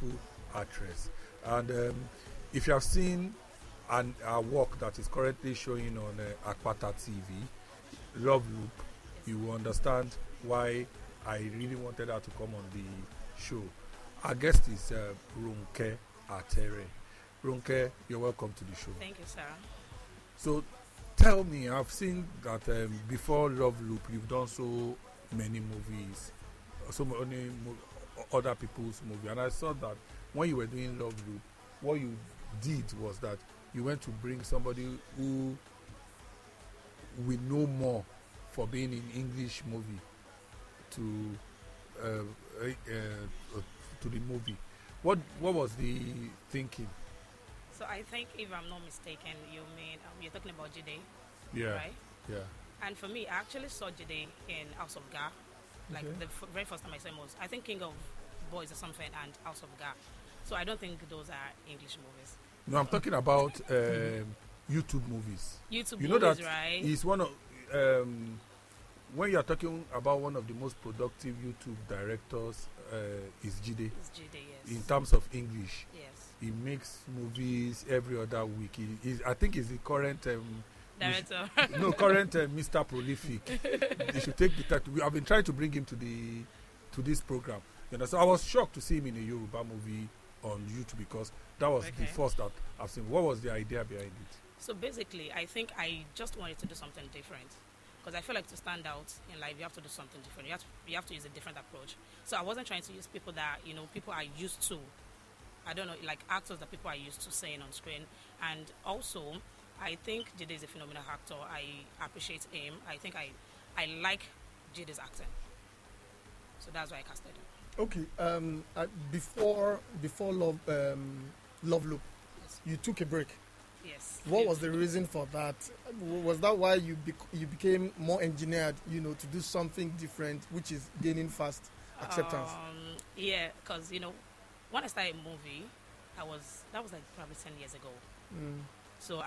beautiful actress. And if you have seen our work that is currently showing on Akpata TV, Love Loop, you will understand why I really wanted her to come on the show. Our guest is Ronke Atere. Ronke, you're welcome to the show. Thank you, sir. So, tell me, I've seen that before Love Loop, you've done so many movies, so many other people's movies, and I saw that when you were doing Love Loop, what you did was that you went to bring somebody who we know more for being in English movie to the movie. What was the thinking? So I think, if I'm not mistaken, you mean you're talking about Jide, Yeah. right? Yeah. And for me, I actually saw Jide in House of Ga. Like the very first time I saw him was, I think, King of Boys or something, and House of Ga. So I don't think those are English movies. No, I'm talking about YouTube movies. YouTube you movies, know that right? is one of when you are talking about one of the most productive YouTube directors, is Jide. It's Jide, yes. In terms of English, Yes. he makes movies every other week. I think he's the current Director. current Mr. Prolific. They should take the time. I've been trying to bring him to this program. You know, so I was shocked to see him in a Yoruba movie on YouTube because that was the first that I've seen. What was the idea behind it? So basically, I think I just wanted to do something different. Because I feel like to stand out in life, you have to do something different. You have to use a different approach. So I wasn't trying to use people that, people are used to. I don't know, like actors that people are used to saying on screen. And also, I think Jide is a phenomenal actor. I appreciate him. I think I like Jide's acting. So that's why I casted him. Okay. Before Love Loop, Yes. you took a break. Yes. What was the reason for that? Was that why you became more engineered, to do something different, which is gaining fast acceptance? Yeah, because when I started a movie, that was like probably 10 years ago. So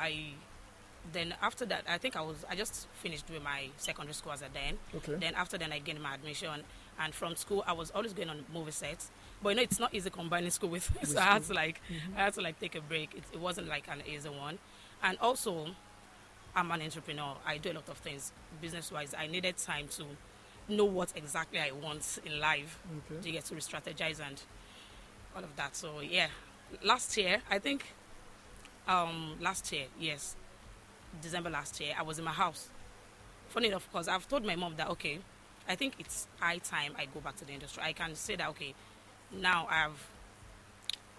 then after that, I think I just finished doing my secondary school as a then. Okay. Then after then, I gained my admission, and from school, I was always going on movie sets. But it's not easy combining school with so I had to take a break. It wasn't like an easy one, and also, I'm an entrepreneur. I do a lot of things business-wise. I needed time to know what exactly I want in life to get to re-strategize and all of that. So yeah, last year, I think, yes, December last year, I was in my house. Funny enough, because I've told my mom that, okay, I think it's high time I go back to the industry. I can say that, okay, now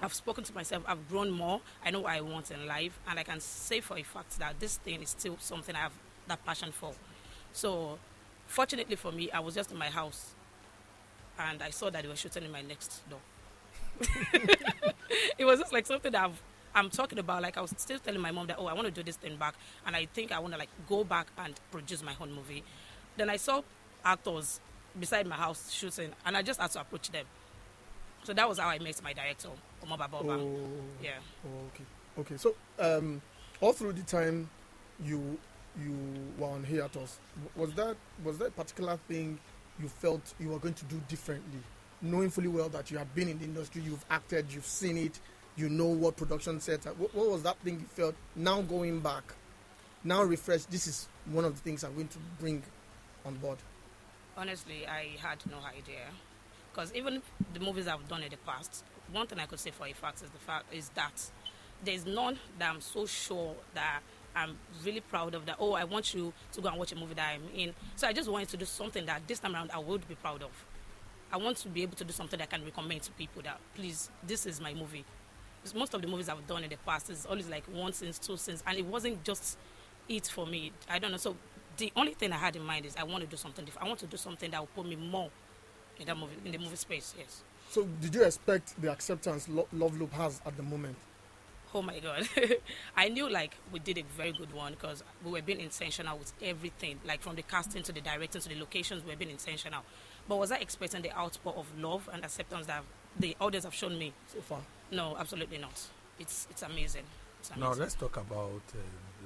I've spoken to myself, I've grown more, I know what I want in life, and I can say for a fact that this thing is still something I have that passion for. So, fortunately for me, I was just in my house, and I saw that they were shooting in my next door. It was just like something that I'm talking about. Like, I was still telling my mom that, I want to do this thing back, and I think I want to go back and produce my own movie. Then I saw actors beside my house shooting, and I just had to approach them. So that was how I met my director, Omoba Boba. Yeah. Oh, okay. So all through the time you were on hiatus, was that a particular thing you felt you were going to do differently, knowing fully well that you have been in the industry, you've acted, you've seen it, you know what production sets are. What was that thing you felt now going back, now refreshed? This is one of the things I'm going to bring on board. Honestly, I had no idea. Because even the movies I've done in the past, one thing I could say for a fact is that there's none that I'm so sure that I'm really proud of, that, I want you to go and watch a movie that I'm in. So I just wanted to do something that this time around I would be proud of. I want to be able to do something that I can recommend to people that, please, this is my movie. Because most of the movies I've done in the past is always like one scene, two scenes, and it wasn't just it for me. I don't know. So the only thing I had in mind is I want to do something different. I want to do something that will put me more in the movie space, yes. So did you expect the acceptance Love Loop has at the moment? Oh my God. I knew we did a very good one because we were being intentional with everything, like from the casting to the directing to the locations, we were being intentional. But was I expecting the output of love and acceptance that the audience have shown me? So far? No, absolutely not. It's amazing. Now let's talk about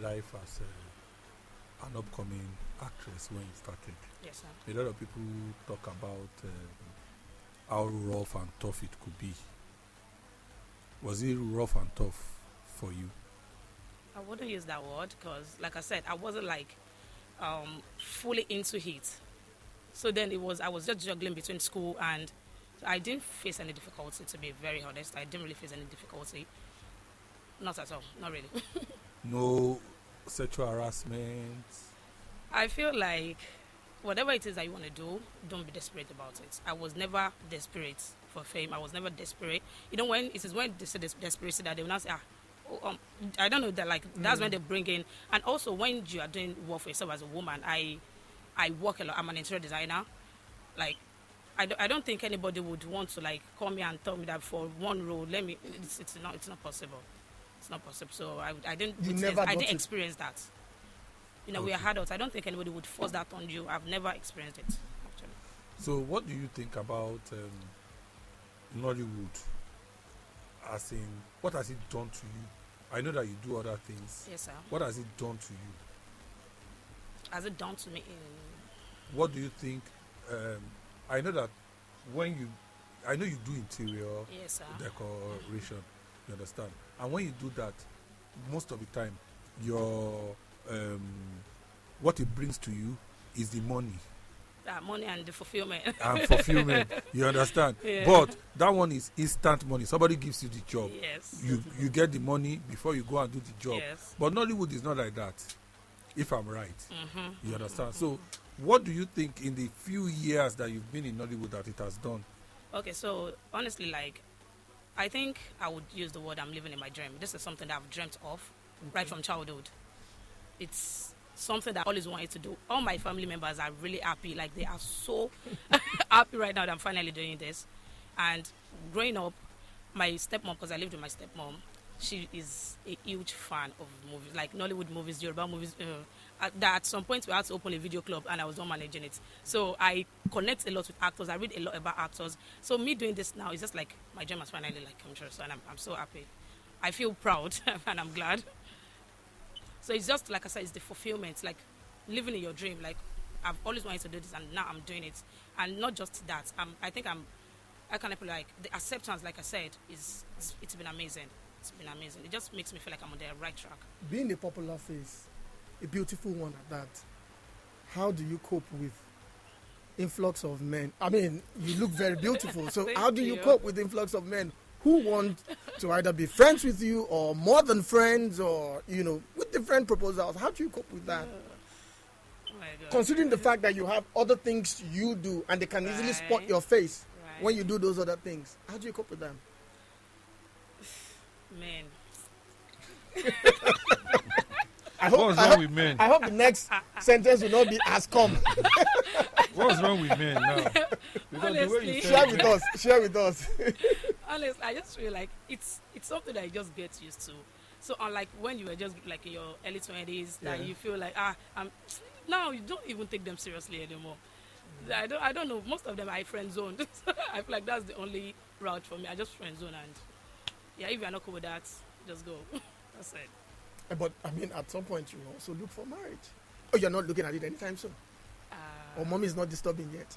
life as an upcoming actress when you started. Yes, sir. A lot of people talk about how rough and tough it could be Was it rough and tough for you? I wouldn't use that word because, like I said, I wasn't like fully into it. So then I was just juggling between school and I didn't face any difficulty, to be very honest. I didn't really face any difficulty. Not at all. Not really. No sexual harassment? I feel like whatever it is that you want to do, don't be desperate about it. I was never desperate for fame. I was never desperate. You know, when it is when they say desperation that they will not say, I don't know that, like, that's when they bring in. And also, when you are doing work for yourself as a woman, I work a lot. I'm an interior designer. Like, I don't think anybody would want to, like, call me and tell me that for one role, it's not possible. It's not possible. So I didn't experience that. You know, we are adults. I don't think anybody would force that on you. I've never experienced it, actually. So what do you think about Nollywood? As in, what has it done to you? I know that you do other things. Yes, sir. What has it done to you? Has it done to me What do you think? I know that I know you do interior yes, sir. decoration. You understand? And when you do that, most of the time, your what it brings to you is the money. Money and the fulfillment. You understand? Yeah. But that one is instant money. Somebody gives you the job. Yes. You get the money before you go and do the job. Yes. But Nollywood is not like that, if I'm right. Mm-hmm. You understand? So what do you think in the few years that you've been in Nollywood that it has done? Okay, so honestly, like, I think I would use the word I'm living in my dream. This is something that I've dreamt of right from childhood. It's something that I always wanted to do. All my family members are really happy. Like, they are so happy right now that I'm finally doing this. And growing up, my stepmom, because I lived with my stepmom, she is a huge fan of movies, like Nollywood movies, Yoruba movies. That at some point we had to open a video club and I was not managing it. So I connect a lot with actors. I read a lot about actors. So me doing this now is just like my dream has finally like come true. So and I'm so happy. I feel proud and I'm glad. So it's just, like I said, it's the fulfillment, like living in your dream. Like, I've always wanted to do this and now I'm doing it. And not just that, I think I kind of feel like the acceptance, like I said, it's been amazing. It's been amazing. It just makes me feel like I'm on the right track. Being a popular face, a beautiful one at that, how do you cope with influx of men? I mean, you look very beautiful. So how do you cope with influx of men who want to either be friends with you or more than friends or, you know, with different proposals? How do you cope with that? Oh my God. Considering the fact that you have other things you do and they can easily spot your face when you do those other things. How do you cope with them? Men. What's wrong with men? I hope the next sentence will not be as come. What's wrong with men now? Because Honestly, the way you Share with us. Honestly, I just feel like it's something that you just get used to. So unlike when you were just like in your early 20s, that you feel like now you don't even take them seriously anymore. I don't know. Most of them I friend zoned. I feel like that's the only route for me. I just friend zone and if you're not cool with that, just go. That's it. But I mean, at some point you also look for marriage. Oh, you're not looking at it anytime soon. Or mommy is not disturbing yet.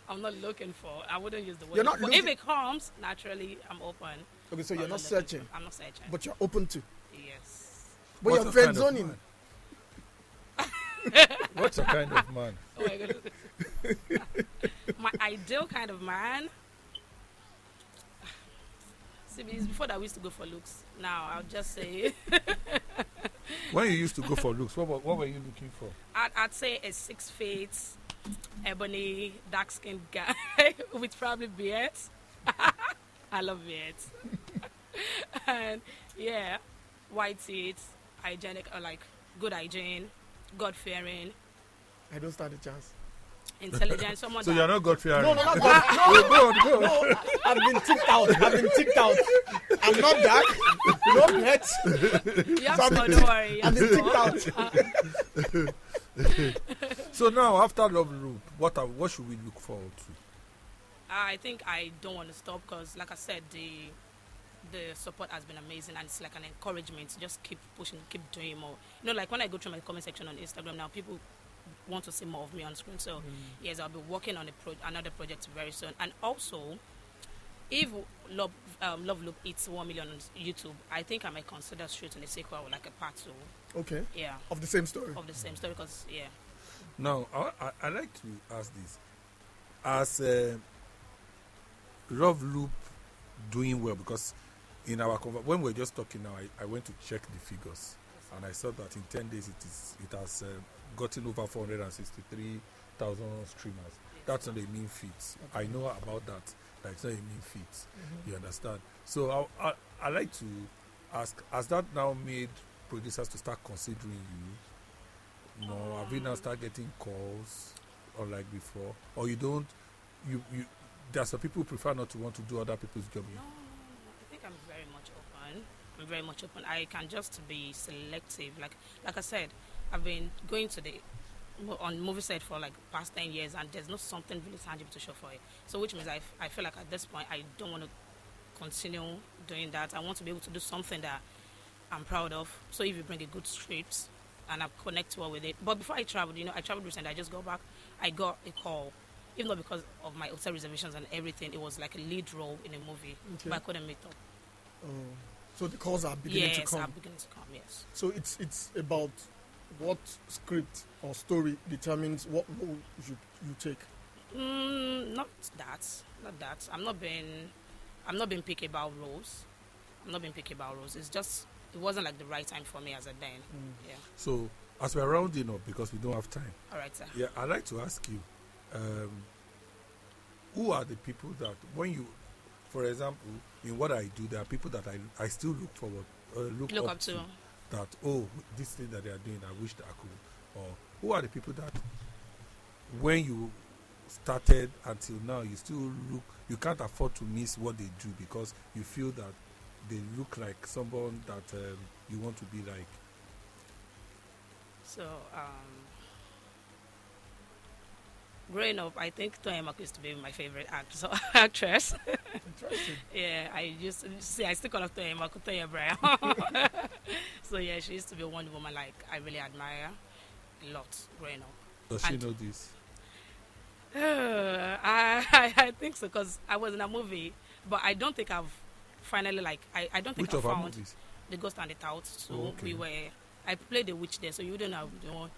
I'm not looking for. I wouldn't use the word. You're not if it comes naturally, I'm open. Okay, so you're not searching. I'm not searching. But you're open to. Yes. But you're friend zoning. What's your kind of man? Oh my God. My ideal kind of man. See, it's before that we used to go for looks. Now I'll just say. When you used to go for looks, what were you looking for? I'd say a 6 feet, ebony, dark-skinned guy with probably beards. I love beards. And white teeth, hygienic, or like good hygiene, God-fearing. I don't stand a chance. Intelligent, someone. So you're not God-fearing? No, not God. Go on. No, I've been ticked out. I'm not dark. No pets. You have to don't worry. I've been ticked out. So now, after Love Loop, what should we look forward to? I think I don't want to stop because, like I said, the support has been amazing and it's like an encouragement to just keep pushing, keep doing more. You know, like when I go through my comment section on Instagram now, people want to see more of me on screen. So yes, I'll be working on another project very soon. And also, if Love Loop hits 1 million on YouTube, I think I might consider shooting a sequel, like a part 2. Okay. Yeah. Of the same story. Of the same story, because yeah. Now, I like to ask this. As Love Loop doing well, because in our when we were just talking now, I went to check the figures, and I saw that in 10 days it has gotten over 463,000 streamers. That's not a mean feat. I know about that. It's not a mean feat. You understand? So I like to ask: has that now made producers to start considering you? No, have you now started getting calls, unlike before, or you don't? You there are some people who prefer not to want to do other people's job. No, I think I'm very much open. I'm very much open. I can just be selective. Like I said, I've been going to on movie set for like past 10 years, and there's not something really tangible to show for it. So which means I feel like at this point I don't want to continue doing that. I want to be able to do something that I'm proud of. So if you bring a good script and I connect well with it. But before I traveled, I traveled recently, I just got back, I got a call. Even though because of my hotel reservations and everything, it was like a lead role in a movie, but I couldn't meet up. Oh, so the calls are beginning to come. Yes, are beginning to come. Yes. So it's about what script or story determines what role you take. Not that. I'm not being picky about roles. It's just it wasn't like the right time for me as a then. Yeah. So as we're rounding up, because we don't have time. All right, sir. Yeah, I'd like to ask you, who are the people that when you, for example, in what I do, there are people that I still look forward, look up to. That, this thing that they are doing, I wish that I could. Or who are the people that when you started until now, you still you can't afford to miss what they do because you feel that they look like someone that you want to be like? So, growing up, I think Toyama used to be my favorite actress. Interesting. Yeah, I still call her Toya Brian. So yeah, she used to be one woman like I really admire a lot growing up. Does she know this? I think so, because I was in a movie, but I don't think I've finally I don't think I found The Ghost and the Tout. So I played the witch there, so you don't have the one.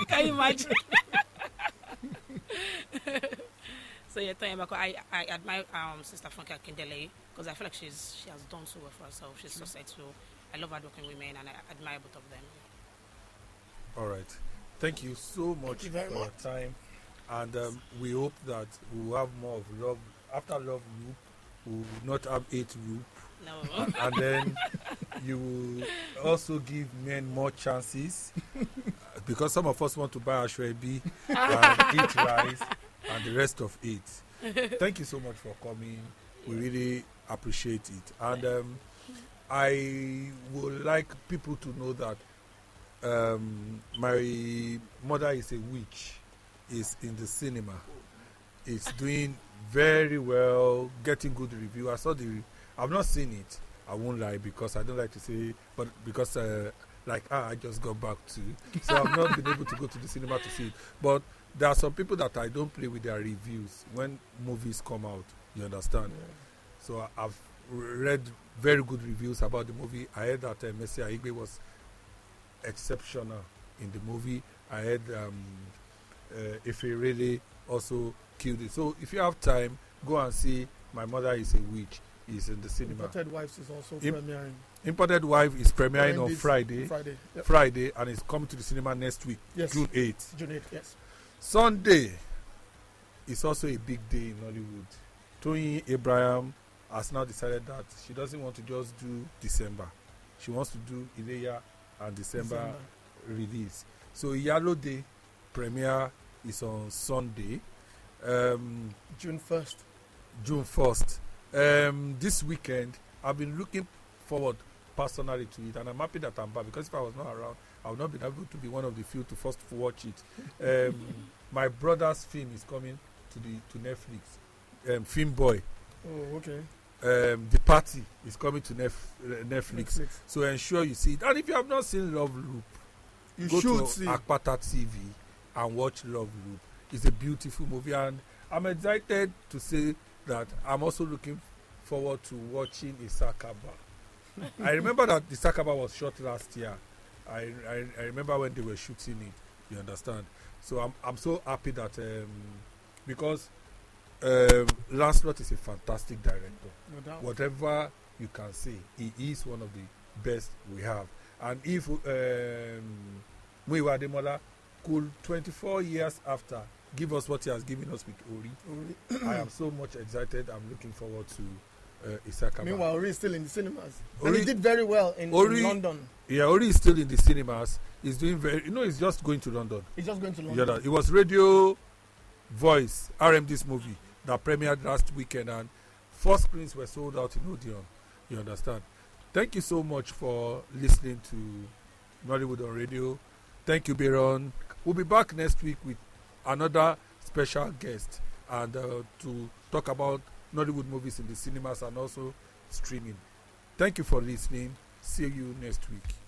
Can you imagine? So yeah, I admire Sister Ronke Atere because I feel like she has done so well for herself. She's successful. I love hardworking women, and I admire both of them. All right, thank you so much for your time, and we hope that we will have more of Love after Love Loop. We will not have 8 Loop. No. And then you will also give men more chances because some of us want to buy ashwebi and eat rice and the rest of it. Thank you so much for coming. We really appreciate it. And I would like people to know that my mother is a witch, is in the cinema. It's doing very well, getting good review. I've not seen it. I won't lie because I don't like to say, but because I just got back to, so I've not been able to go to the cinema to see it. But there are some people that I don't play with their reviews when movies come out. You understand? Yeah. So I've read very good reviews about the movie. I heard that Messi Aigbe was exceptional in the movie. I heard if he really also killed it. So if you have time, go and see My Mother is a Witch. Is in the cinema. Imported Wives is also premiering. Imported Wife is premiering on Friday. Yep. Friday, and it's coming to the cinema next week, yes. June 8th. June 8th, yes. Sunday is also a big day in Hollywood. Tony Abraham has now decided that she doesn't want to just do December. She wants to do Ileya and December release. So Yellow Day premiere is on Sunday. June 1st. June 1st. This weekend, I've been looking forward personally to it, and I'm happy that I'm back because if I was not around, I would not be able to be one of the few to first watch it. My brother's film is coming to Netflix. Film Boy. Oh, okay. The Party is coming to Netflix. So ensure you see it. And if you have not seen Love Loop, you go should to see Akpata TV and watch Love Loop. It's a beautiful movie, and I'm excited to say that I'm also looking forward to watching Isakaba. I remember that Isakaba was shot last year. I remember when they were shooting it. You understand? So I'm so happy that because Lancelot is a fantastic director. No doubt. Whatever you can say, he is one of the best we have. And if Muyiwa Ademola could 24 years after give us what he has given us with Ori, I am so much excited. I'm looking forward to Isakaba. Meanwhile, Ori is still in the cinemas. Ori, and he did very well in London. Yeah, Ori is still in the cinemas. He's doing he's just going to London. He's just going to London. Yeah, it was Radio Voice, RMD's movie, that premiered last weekend, and 4 screens were sold out in Odeon. You understand? Thank you so much for listening to Nollywood on Radio. Thank you, Baron. We'll be back next week with another special guest and to talk about Nollywood movies in the cinemas and also streaming. Thank you for listening. See you next week.